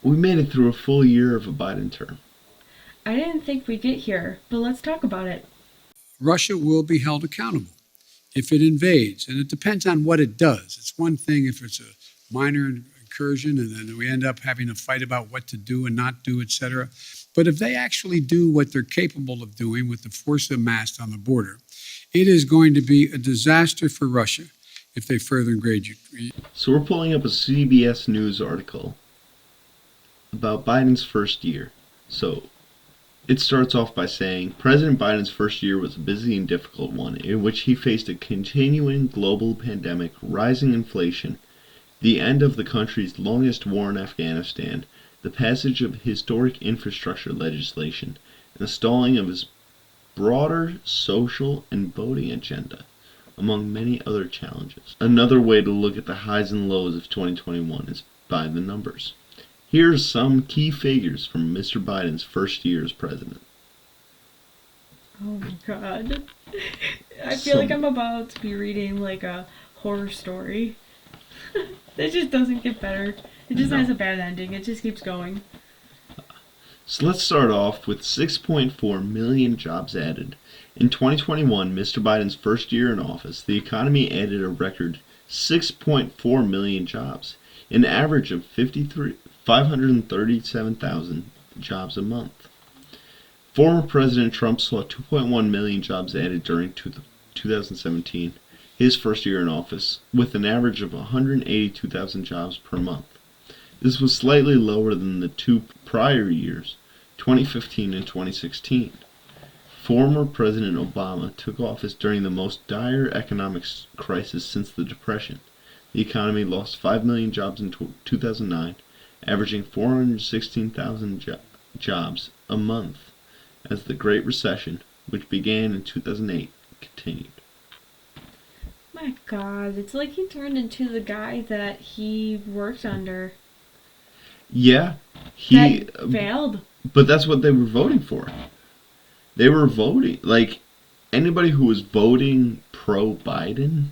We made it through a full year of a Biden term. I didn't think we'd get here, but let's talk about it. Russia will be held accountable if it invades, and it depends on what it does. It's one thing if it's a minor incursion and then we end up having a fight about what to do and not do, et cetera. But if they actually do what they're capable of doing with the force amassed on the border, it is going to be a disaster for Russia if they further invade you. So we're pulling up a CBS News article about Biden's first year. So it starts off by saying President Biden's first year was a busy and difficult one, in which he faced a continuing global pandemic, rising inflation, the end of the country's longest war in Afghanistan, the passage of historic infrastructure legislation, and the stalling of his broader social and voting agenda, among many other challenges. Another way to look at the highs and lows of 2021 is by the numbers. Here are some key figures from Mr. Biden's first year as president. Oh my god. I feel like I'm about to be reading like a horror story. It just doesn't get better. It just has a bad ending. It just keeps going. So let's start off with 6.4 million jobs added. In 2021, Mr. Biden's first year in office, the economy added a record 6.4 million jobs, an average of 537,000 jobs a month. Former President Trump saw 2.1 million jobs added during 2017, his first year in office, with an average of 182,000 jobs per month. This was slightly lower than the two prior years, 2015 and 2016. Former President Obama took office during the most dire economic crisis since the Depression. The economy lost 5 million jobs in 2009, averaging 416,000 jobs a month, as the Great Recession, which began in 2008, continued. My god, it's like he turned into the guy that he worked under. Yeah, That failed. But that's what they were voting for. They were voting, like, anybody who was voting pro-Biden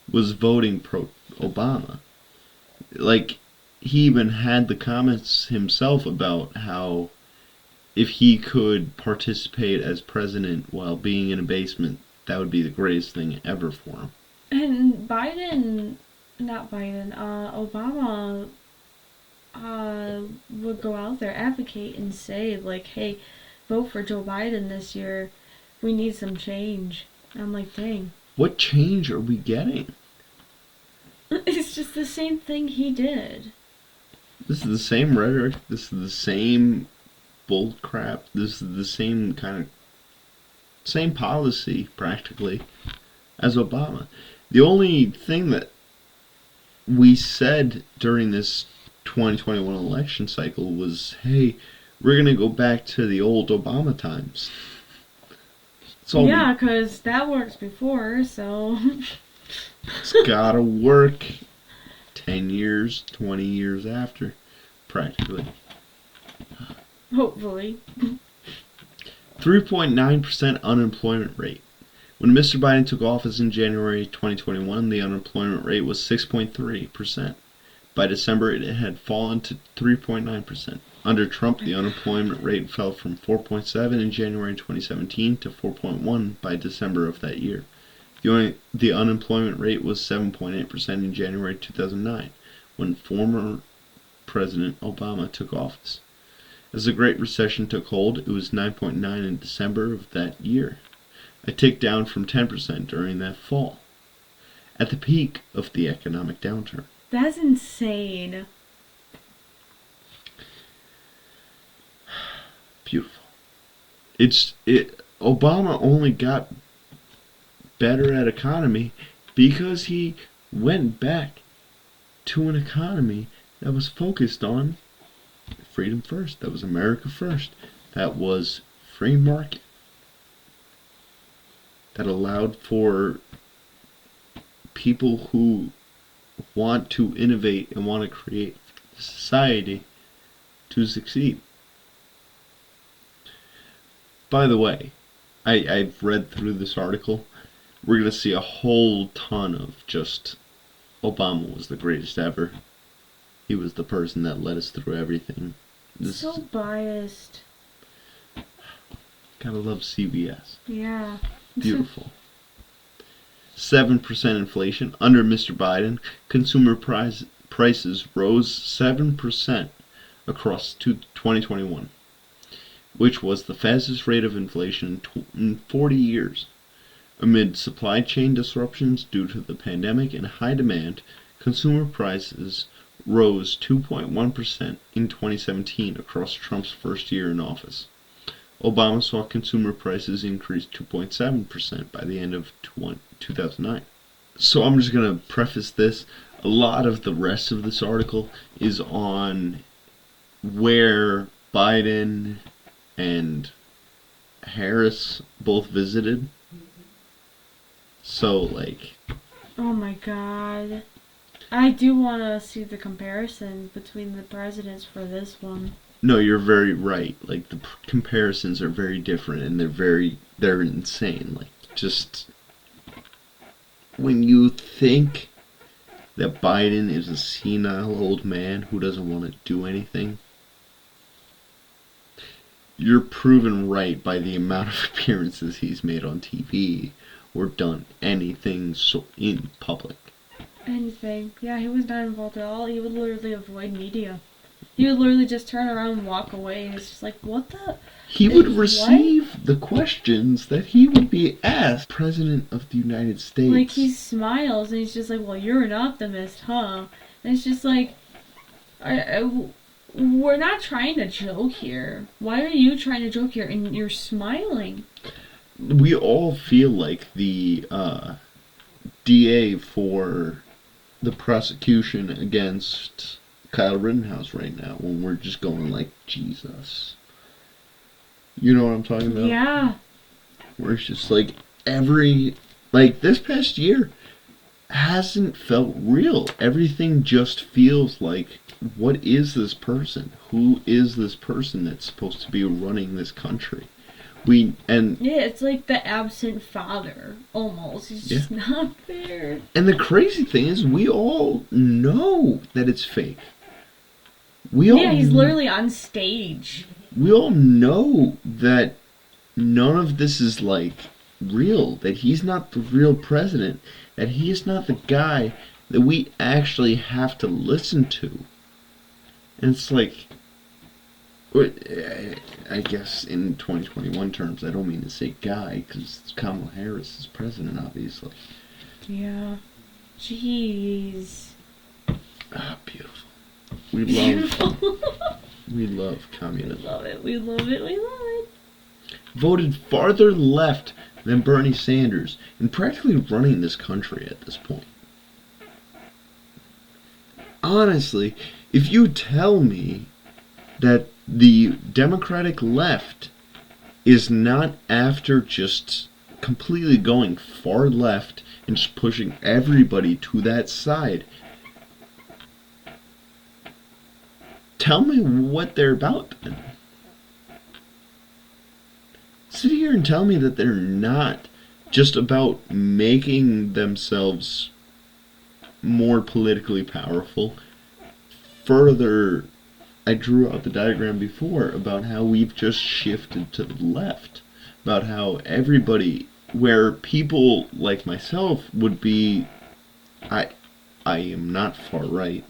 was voting pro-Obama. Like, he even had the comments himself about how if he could participate as president while being in a basement, that would be the greatest thing ever for him. And Obama would go out there, advocate, and say, like, hey, vote for Joe Biden this year. We need some change. I'm like, dang. What change are we getting? It's just the same thing he did. This is the same rhetoric. This is the same bull crap. This is the same same policy, practically, as Obama. The only thing that we said during this 2021 election cycle was, hey, we're going to go back to the old Obama times. Yeah, because that worked before, so... It's gotta work 10 years, 20 years after, practically. Hopefully. 3.9% unemployment rate. When Mr. Biden took office in January 2021, the unemployment rate was 6.3%. By December, it had fallen to 3.9%. Under Trump, the unemployment rate fell from 4.7 in January 2017 to 4.1 by December of that year. The unemployment rate was 7.8% in January 2009, when former President Obama took office. As the Great Recession took hold, it was 9.9 in December of that year, a tick down from 10% during that fall, at the peak of the economic downturn. That's insane. Beautiful. Obama only got better at economy because he went back to an economy that was focused on freedom first. That was America first. That was free market. That allowed for people who want to innovate and want to create society to succeed. By the way, I've read through this article. We're going to see a whole ton of just Obama was the greatest ever. He was the person that led us through everything. So biased. Gotta love CBS. Yeah. Beautiful. 7% inflation under Mr. Biden. Consumer prices rose 7% across 2021, which was the fastest rate of inflation in 40 years. Amid supply chain disruptions due to the pandemic and high demand, consumer prices rose 2.1% in 2017 across Trump's first year in office. Obama saw consumer prices increase 2.7% by the end of 2009. So I'm just going to preface this. A lot of the rest of this article is on where Biden and Harris both visited. So, like... Oh my god. I do want to see the comparison between the presidents for this one. No, you're very right. Like, the comparisons are very different, and they're insane. Like, just... When you think that Biden is a senile old man who doesn't want to do anything, you're proven right by the amount of appearances he's made on TV or done anything so in public. Anything. Yeah, he was not involved at all. He would literally avoid media. He would literally just turn around and walk away. And it's just like, what the? He would receive the questions that he would be asked. President of the United States. Like, he smiles and he's just like, well, you're an optimist, huh? And it's just like, we're not trying to joke here. Why are you trying to joke here and you're smiling? We all feel like the DA for the prosecution against Kyle Rittenhouse right now, when we're just going like, Jesus. You know what I'm talking about? Yeah. Where it's just like like this past year hasn't felt real. Everything just feels like, what is this person? Who is this person that's supposed to be running this country? Yeah, it's like the absent father, almost. He's just not there. And the crazy thing is, we all know that it's fake. He's literally on stage. We all know that none of this is, like, real. That he's not the real president. That he is not the guy that we actually have to listen to. And it's like... I guess in 2021 terms, I don't mean to say guy, because Kamala Harris is president, obviously. Yeah. Jeez. Ah, beautiful. We love communism. We love it. Voted farther left than Bernie Sanders, and practically running this country at this point. Honestly, if you tell me that the Democratic left is not after just completely going far left and just pushing everybody to that side, tell me what they're about then. Sit here and tell me that they're not just about making themselves more politically powerful. Further, I drew out the diagram before about how we've just shifted to the left. About how everybody, where people like myself would be, I am not far right,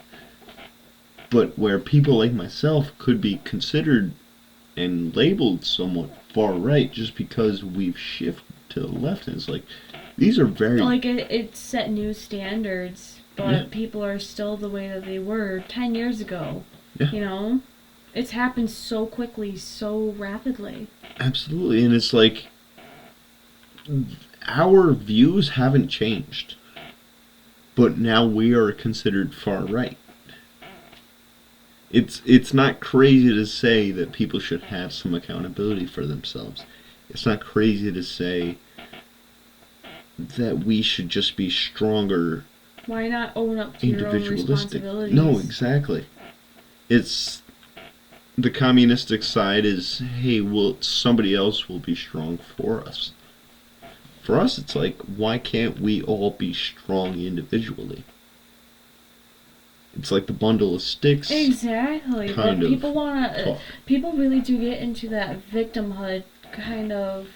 but where people like myself could be considered and labeled somewhat far right just because we've shifted to the left. And it's like, these are very... Like, it set new standards, but people are still the way that they were 10 years ago. Yeah. You know? It's happened so quickly, so rapidly. Absolutely, and it's like, our views haven't changed, but now we are considered far right. It's not crazy to say that people should have some accountability for themselves. It's not crazy to say that we should just be stronger. Why not own up to your own responsibilities? No, exactly. It's the communistic side is, hey, well, somebody else will be strong for us. For us, it's like, why can't we all be strong individually? It's like the bundle of sticks. Exactly. Kind But of people want to. talk. People really do get into that victimhood kind of.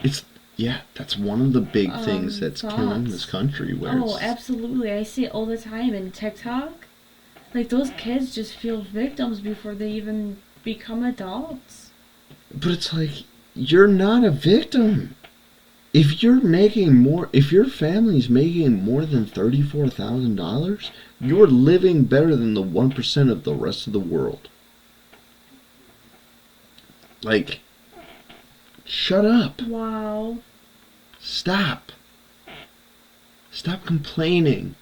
It's yeah, that's one of the big things that's killing this Thoughts. country. Where Oh, it's, absolutely. I see it all the time in TikTok. Like, those kids just feel victims before they even become adults. but it's like you're not a victim. If your family's making more than $34,000, you're living better than the 1% of the rest of the world. Like, shut up. Wow. Stop. Stop complaining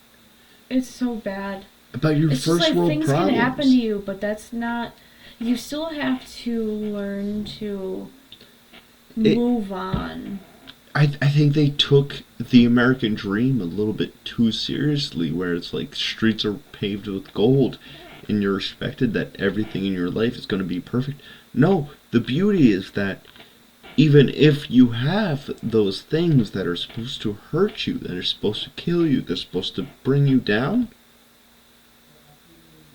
It's so bad. about your It's just first like world things problems. can happen to you, but that's not. You still have to learn to move on. I think they took the American dream a little bit too seriously, where it's like streets are paved with gold and you're expected that everything in your life is going to be perfect. No, the beauty is that even if you have those things that are supposed to hurt you, that are supposed to kill you, they're supposed to bring you down,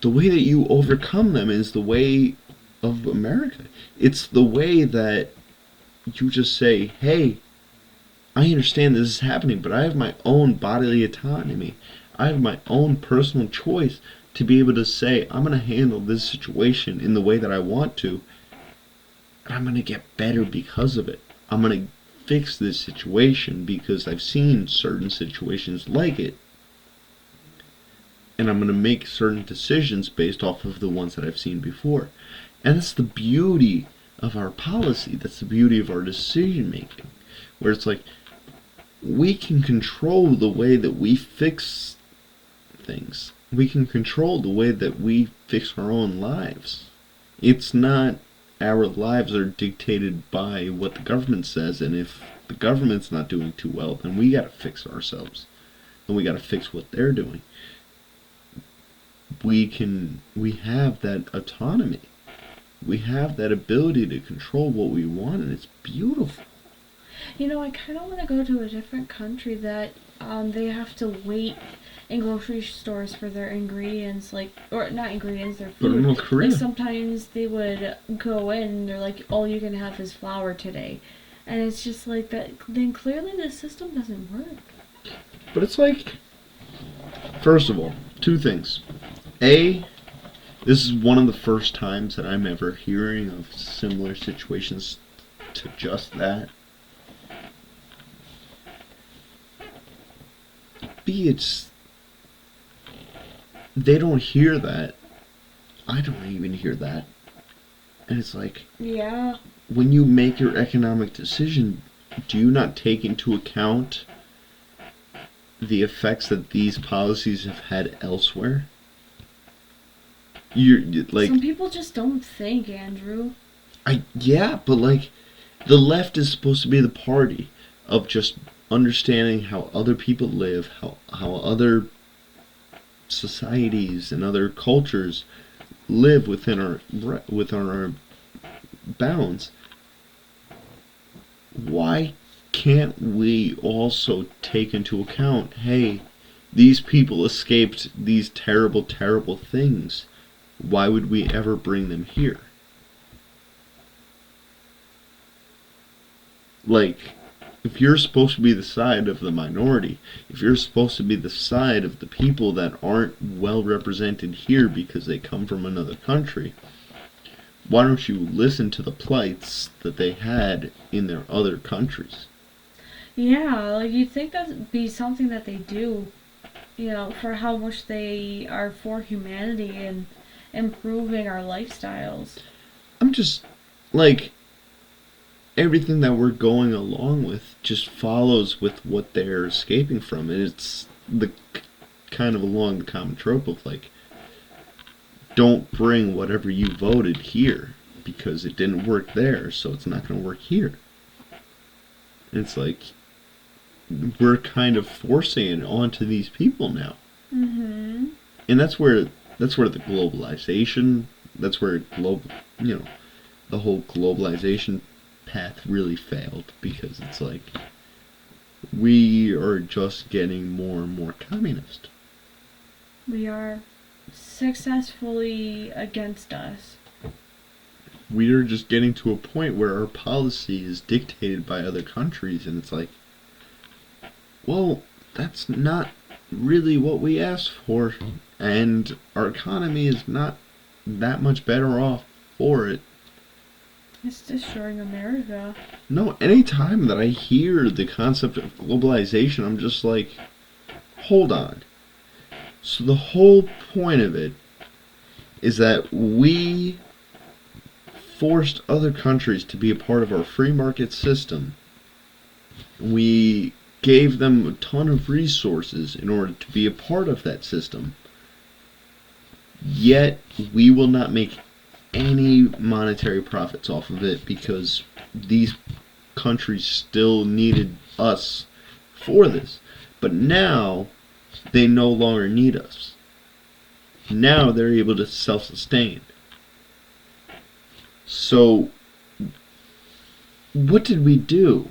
the way that you overcome them is the way of America. It's the way that you just say, hey, I understand this is happening, but I have my own bodily autonomy. I have my own personal choice to be able to say, I'm going to handle this situation in the way that I want to, and I'm going to get better because of it. I'm going to fix this situation because I've seen certain situations like it, and I'm going to make certain decisions based off of the ones that I've seen before. And that's the beauty of our policy. That's the beauty of our decision making, where it's like, we can control the way that we fix things. We can control the way that we fix our own lives. It's not our lives are dictated by what the government says, and if the government's not doing too well, then we gotta fix ourselves. And we gotta fix what they're doing. We have that autonomy. We have that ability to control what we want, and it's beautiful. You know, I kind of want to go to a different country that they have to wait in grocery stores for their ingredients, like, or not ingredients, their But in food. North Korea, Like, sometimes they would go in and they're like, all you can have is flour today. And it's just like that. Then clearly the system doesn't work. but it's like, first of all, two things. A, this is one of the first times that I'm ever hearing of similar situations to just that. B, it's they don't hear that. I don't even hear that. And it's like, Yeah. when you make your economic decision, do you not take into account the effects that these policies have had elsewhere? You're like, Some people just don't think, Andrew. yeah, but like, the left is supposed to be the party of just understanding how other people live, how other societies and other cultures live within our bounds. Why can't we also take into account, hey, these people escaped these terrible, terrible things. Why would we ever bring them here? Like, if you're supposed to be the side of the minority, if you're supposed to be the side of the people that aren't well represented here because they come from another country, why don't you listen to the plights that they had in their other countries? Yeah, like you'd think that'd be something that they do, you know, for how much they are for humanity and improving our lifestyles. I'm just, like, everything that we're going along with just follows with what they're escaping from. And it's the kind of along the common trope of, like, don't bring whatever you voted here because it didn't work there, so it's not going to work here. And it's like, we're kind of forcing it onto these people now. Mm-hmm. And that's where the globalization, that's where the whole globalization path really failed, because it's like, we are just getting more and more communist. We are. successfully against us. We are just getting to a point where our policy is dictated by other countries, and it's like, well, that's not really what we asked for, and our economy is not that much better off for it. It's destroying America. No, anytime that I hear the concept of globalization, I'm just like, hold on. So the whole point of it is that we forced other countries to be a part of our free market system. We gave them a ton of resources in order to be a part of that system. Yet we will not make any monetary profits off of it because these countries still needed us for this. But now they no longer need us. Now they're able to self-sustain. So what did we do?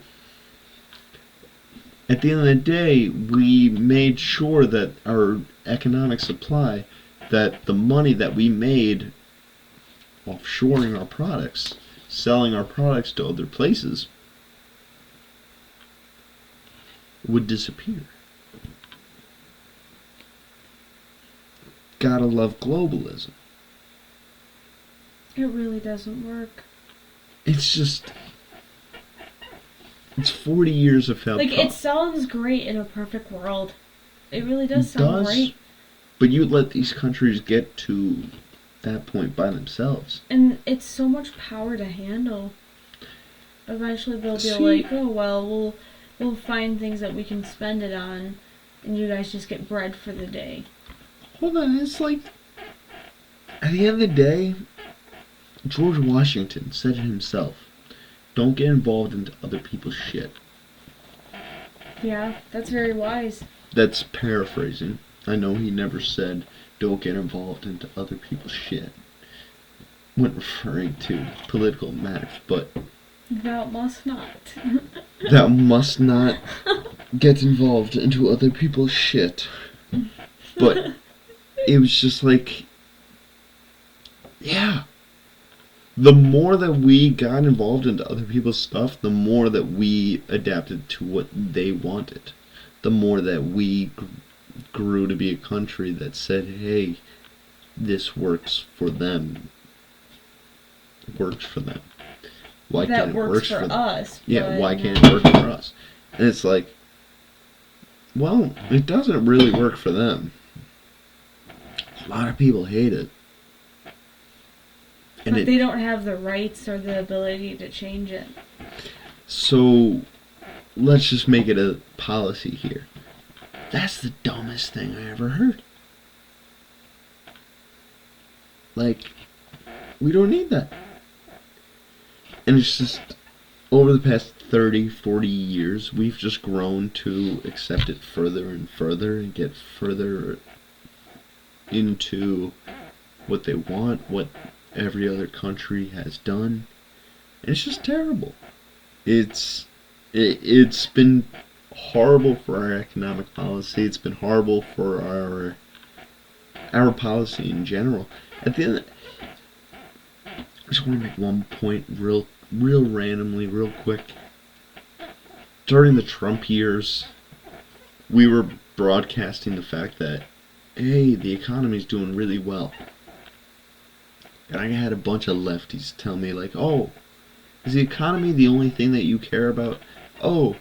At the end of the day, we made sure that our economic supply, that the money that we made offshoring our products, selling our products to other places, would disappear. Gotta love globalism. It really doesn't work. It's just, it's 40 years of failed Like, it progress. sounds great in a perfect world. It really does sound great. But you let these countries get to that point by themselves. And it's so much power to handle. Eventually they'll be See? like, oh, well, we'll find things that we can spend it on, and you guys just get bread for the day. Hold on, it's like, at the end of the day, George Washington said it himself, don't get involved into other people's shit. Yeah, that's very wise. That's paraphrasing. I know he never said, don't get involved into other people's shit when referring to political matters, but Thou must not. thou must not get involved into other people's shit. But it was just like, yeah. The more that we got involved into other people's stuff, the more that we adapted to what they wanted. The more that we grew to be a country that said, hey, this works for them. Works for them. Why That can't it works work for them? us. Yeah, but why can't it work for us? And it's like, well, it doesn't really work for them. A lot of people hate it. And But they don't have the rights or the ability to change it. So, let's just make it a policy here. That's the dumbest thing I ever heard. Like, we don't need that. And it's just, over the past 30, 40 years, we've just grown to accept it further and further and get further into what they want, what every other country has done. And it's just terrible. It's been horrible for our economic policy. It's been horrible for our policy in general. At the end, I just want to make one point real randomly, real quick. During the Trump years, we were broadcasting the fact that, hey, the economy's doing really well. And I had a bunch of lefties tell me, like, oh, is the economy the only thing that you care about? Oh,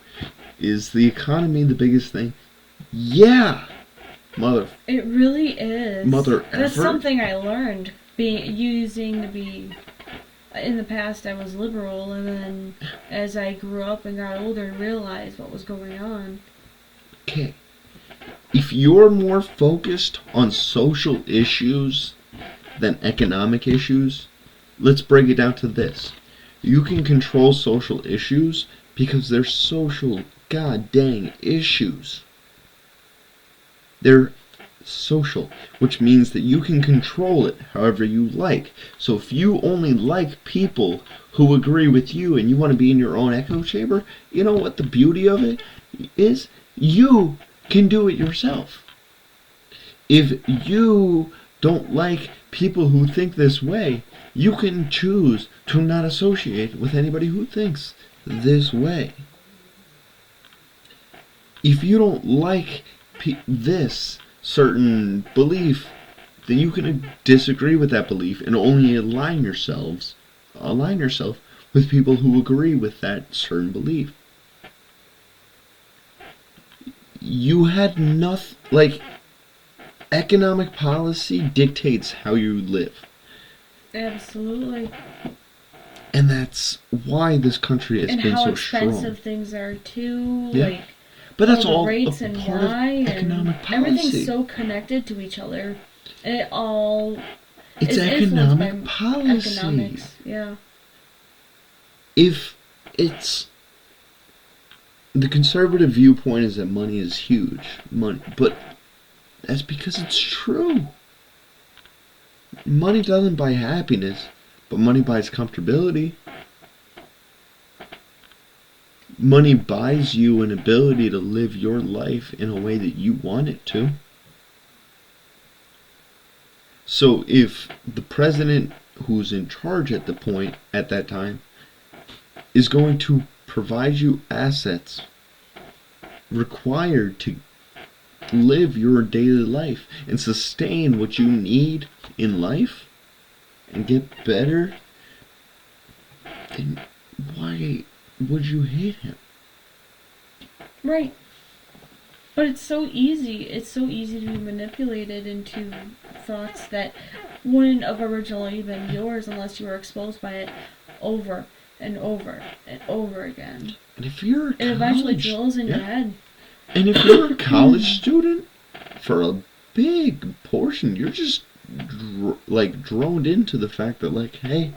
is the economy the biggest thing? Yeah! Mother. It really is. Mother That's effer. something I learned. Using to be. In the past, I was liberal, and then as I grew up and got older and realized what was going on. Okay. If you're more focused on social issues than economic issues, let's break it down to this. You can control social issues because they're social god dang issues. They're social, which means that you can control it however you like. So if you only like people who agree with you and you want to be in your own echo chamber, you know what the beauty of it is? You can do it yourself. If you don't like people who think this way, you can choose to not associate with anybody who thinks this way. If you don't like this certain belief, then you can disagree with that belief and only align yourself with people who agree with that certain belief. You had nothing, like, economic policy dictates how you live. Absolutely. And that's why this country has been so strong. And how expensive things are too. Yeah. Like, but that's all all the rates a and part why of economic and policy. everything's so connected to each other. And it all it's is influenced by economic policy. economics. Yeah. If it's the conservative viewpoint is that money is huge, but that's because it's true. Money doesn't buy happiness, but money buys comfortability. Money buys you an ability to live your life in a way that you want it to. So if the president who's in charge at that time is going to provide you assets required to live your daily life and sustain what you need in life and get better, then why would you hate him? Right. But it's so easy. It's so easy to be manipulated into thoughts that wouldn't have originally been yours unless you were exposed by it over and over and over again. And if you're it eventually drills in your head. And if you're a college student, for a big portion, you're just droned into the fact that, like, hey,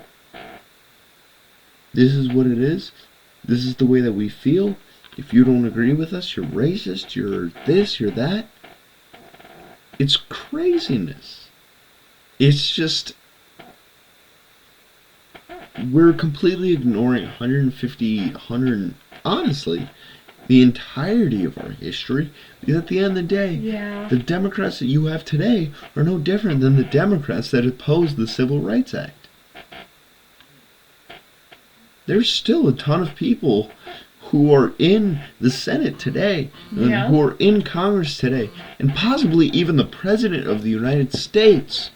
this is what it is. This is the way that we feel. If you don't agree with us, you're racist, you're this, you're that. It's craziness. It's just, we're completely ignoring honestly, the entirety of our history. Because at the end of the day, the Democrats that you have today are no different than the Democrats that opposed the Civil Rights Act. There's still a ton of people who are in the Senate today, and who are in Congress today, and possibly even the President of the United States,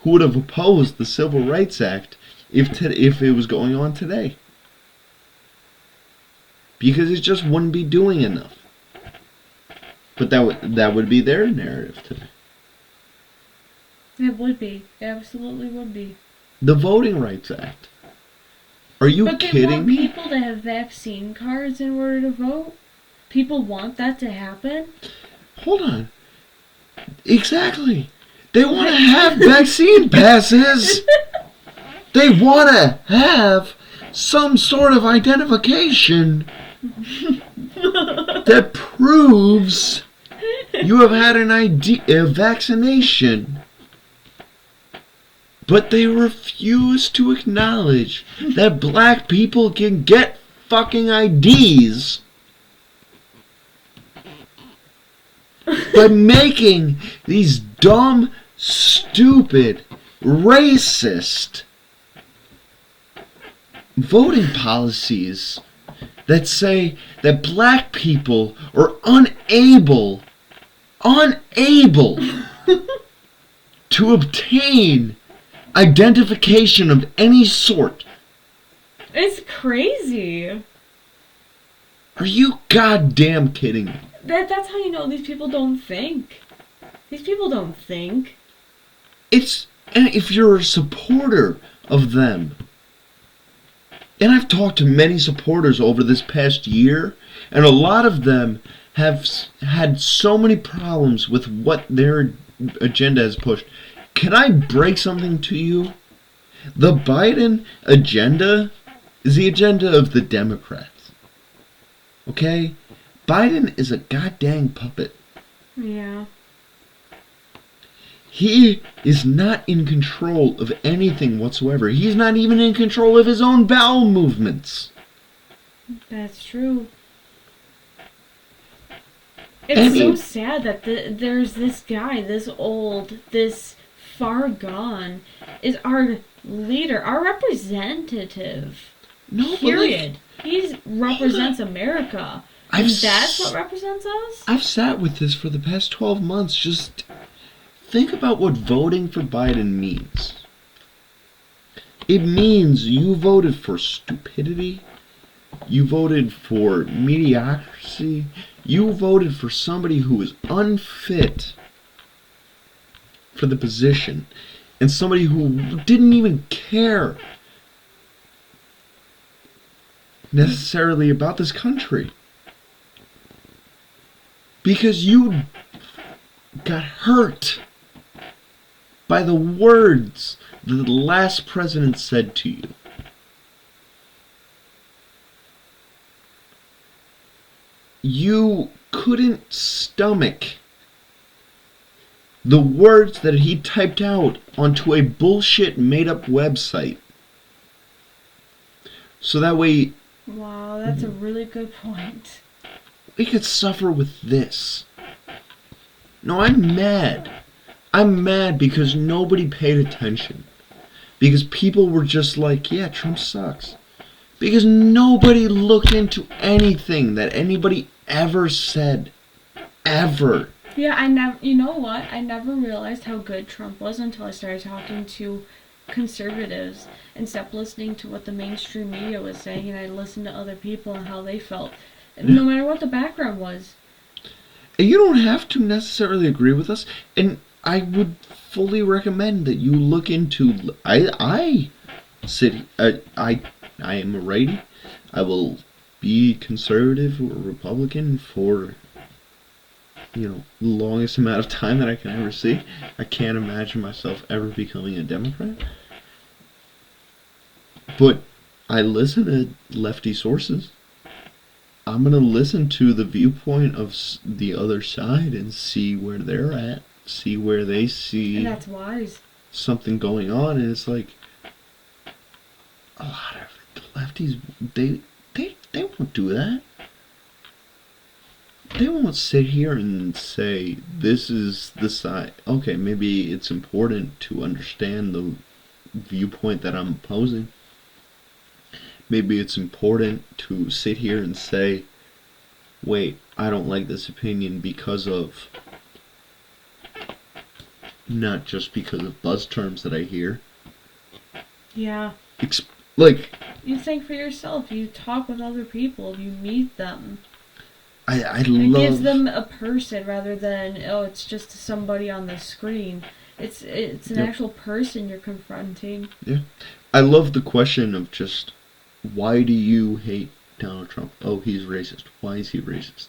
who would have opposed the Civil Rights Act if it was going on today. Because it just wouldn't be doing enough. But that would be their narrative today. It would be. It absolutely would be. The Voting Rights Act. Are you kidding me? But they want people to have vaccine cards in order to vote? People want that to happen? Hold on. Exactly. They want to have vaccine passes. They want to have some sort of identification that proves you have had a vaccination. But they refuse to acknowledge that black people can get fucking IDs by making these dumb, stupid, racist voting policies that say that black people are unable to obtain identification of any sort. It's crazy. Are you goddamn kidding me? That's how you know these people don't think. These people don't think. And if you're a supporter of them, and I've talked to many supporters over this past year, and a lot of them have had so many problems with what their agenda has pushed. Can I break something to you? The Biden agenda is the agenda of the Democrats. Okay? Biden is a goddamn puppet. Yeah. He is not in control of anything whatsoever. He's not even in control of his own bowel movements. That's true. It's so sad that there's this guy, this old, this far gone is our leader, our representative. No, Period. He represents America. And that's what represents us? I've sat with this for the past 12 months. Just think about what voting for Biden means. It means you voted for stupidity. You voted for mediocrity. You voted for somebody who is unfit for the position. And somebody who didn't even care necessarily about this country. Because you got hurt by the words that the last president said to you. You couldn't stomach the words that he typed out onto a bullshit made-up website. So that way Wow, that's a really good point. we could suffer with this. No, I'm mad. I'm mad because nobody paid attention. Because people were just like, yeah, Trump sucks. Because nobody looked into anything that anybody ever said. Ever. Yeah, you know what? I never realized how good Trump was until I started talking to conservatives and stopped listening to what the mainstream media was saying, and I listened to other people and how they felt, no matter what the background was. And you don't have to necessarily agree with us, and I would fully recommend that you look into. I am a righty. I will be conservative or Republican for the longest amount of time that I can ever see. I can't imagine myself ever becoming a Democrat. But I listen to lefty sources. I'm going to listen to the viewpoint of the other side and see where they're at, see where they see And that's wise. something going on. And it's like, a lot of the lefties, they won't do that. They won't sit here and say, this is the side. Okay, maybe it's important to understand the viewpoint that I'm opposing. Maybe it's important to sit here and say, wait, I don't like this opinion because of, not just because of buzz terms that I hear. Yeah. You think for yourself. You talk with other people. You meet them. I It love... gives them a person rather than, it's just somebody on the screen. It's an actual person you're confronting. Yeah. I love the question of just, why do you hate Donald Trump? Oh, he's racist. Why is he racist?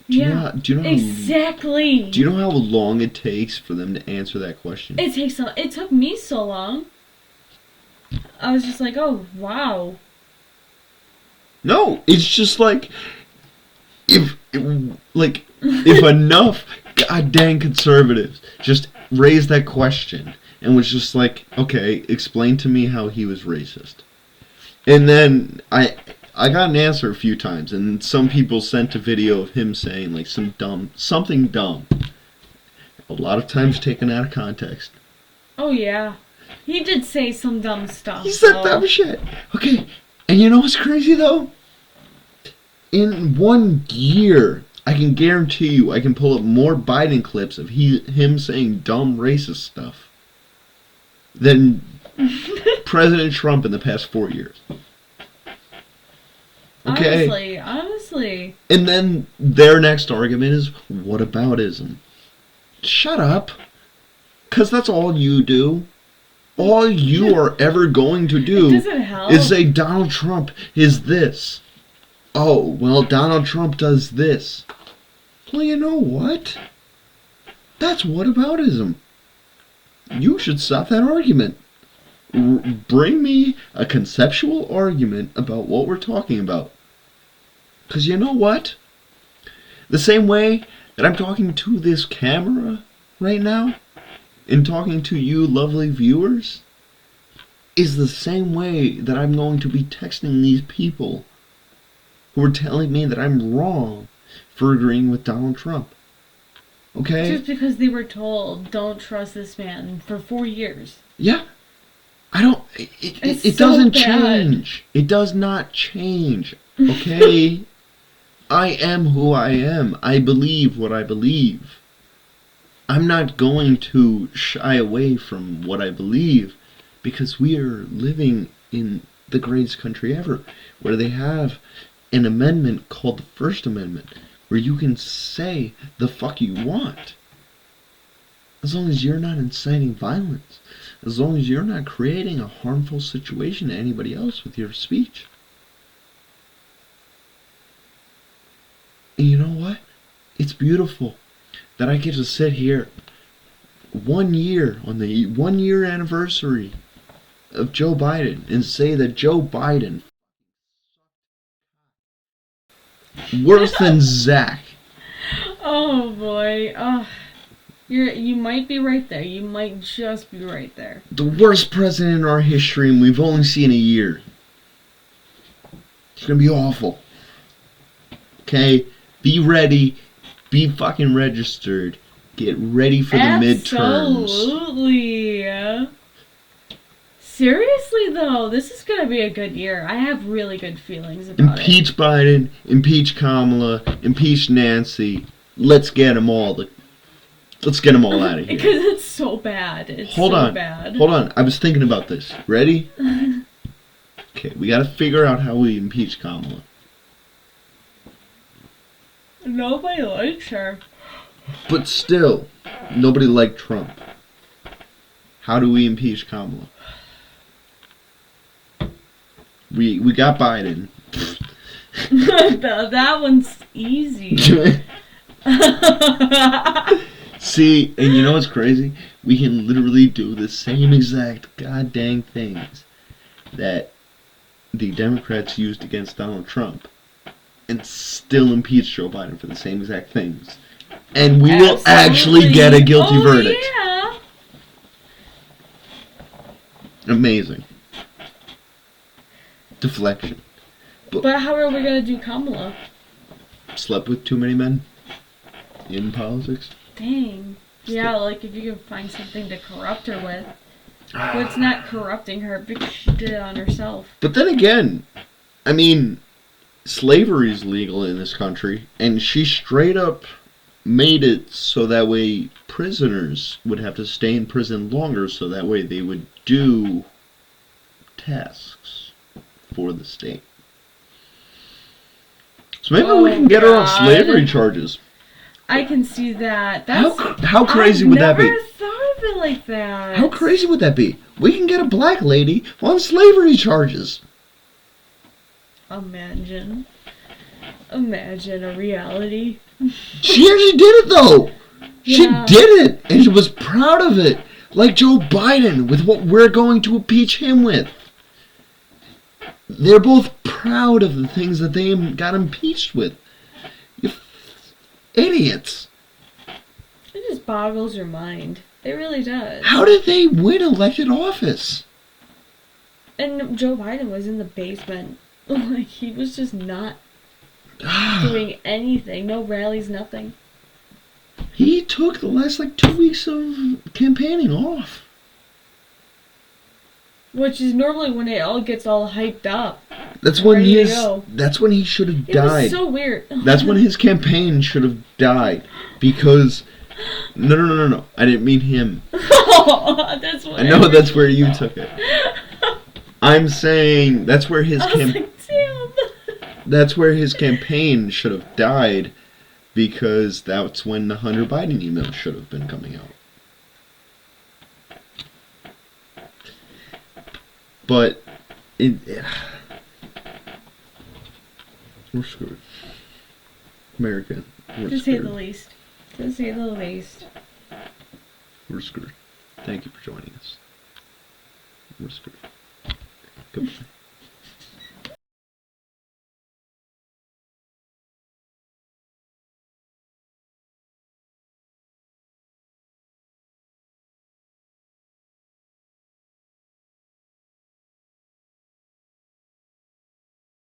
Do you know how, exactly. Do you know how long it takes for them to answer that question? It took me so long. I was just like, oh, wow. No, it's just like, if enough goddamn conservatives just raised that question and was just like, okay, explain to me how he was racist. And then I got an answer a few times, and some people sent a video of him saying like something dumb. A lot of times taken out of context. Oh yeah. He did say some dumb stuff. He said dumb shit. Okay, and you know what's crazy though? In 1 year, I can guarantee you I can pull up more Biden clips of him saying dumb racist stuff than President Trump in the past 4 years. Okay? Honestly. And then their next argument is, whataboutism? Shut up. Because that's all you do. All you are ever going to do doesn't help. is say Donald Trump is this. Oh, well, Donald Trump does this. Well, you know what? That's whataboutism. You should stop that argument. Bring me a conceptual argument about what we're talking about. Because you know what? The same way that I'm talking to this camera right now, and talking to you lovely viewers, is the same way that I'm going to be texting these people who are telling me that I'm wrong for agreeing with Donald Trump. Okay? Just because they were told, don't trust this man for 4 years. Yeah. I don't... It's It so doesn't bad. change. It does not change. Okay? I am who I am. I believe what I believe. I'm not going to shy away from what I believe because we are living in the greatest country ever, where they have an amendment called the First Amendment, where you can say the fuck you want. As long as you're not inciting violence. As long as you're not creating a harmful situation to anybody else with your speech. And you know what? It's beautiful that I get to sit here 1 year on the 1 year anniversary of Joe Biden and say that Joe Biden worse than Zach. Oh boy. You might be right there. You might just be right there. The worst president in our history, and we've only seen a year. It's gonna be awful. Okay? Be ready. Be fucking registered. Get ready for the midterms. Absolutely. Seriously though, this is gonna be a good year. I have really good feelings about Impeach Biden, impeach Kamala, impeach Nancy. Let's get them all. Let's get them all out of here. Because it's so bad. It's Hold so on. bad. Hold on. I was thinking about this. Ready? Okay, we gotta figure out how we impeach Kamala. Nobody likes her. But still, nobody liked Trump. How do we impeach Kamala? We got Biden. That one's easy. See, and you know what's crazy? We can literally do the same exact goddamn things that the Democrats used against Donald Trump and still impeach Joe Biden for the same exact things. And we will actually get a guilty verdict. Yeah. Amazing. Deflection. But how are we gonna do Kamala? Slept with too many men in politics. Dang. Yeah, like if you can find something to corrupt her with. But it's not corrupting her because she did it on herself. But then again, I mean, slavery is legal in this country, and she straight up made it so that way prisoners would have to stay in prison longer, so that way they would do tasks for the state. So maybe we can get her on slavery charges. I can see that. How crazy would that be? I've never thought of it like that. How crazy would that be? We can get a black lady on slavery charges. Imagine a reality. She actually did it though. She Yeah. did it, and she was proud of it. Like Joe Biden with what we're going to impeach him with. They're both proud of the things that they got impeached with. You idiots. It just boggles your mind. It really does. How did they win elected office? And Joe Biden was in the basement. Like, he was just not doing anything. No rallies, nothing. He took the last 2 weeks of campaigning off. Which is normally when it all gets all hyped up. That's when Ready to go. That's when he should have It died. was so weird. That's when his campaign should have died. Because no. I didn't mean him. That's what I know that's where you took it. I'm saying that's where his I was like, damn. that's where his campaign should have died, because that's when the Hunter Biden email should have been coming out. But we're screwed. America, we're To say screwed. the least. To say the least. We're screwed. Thank you for joining us. We're screwed. Goodbye.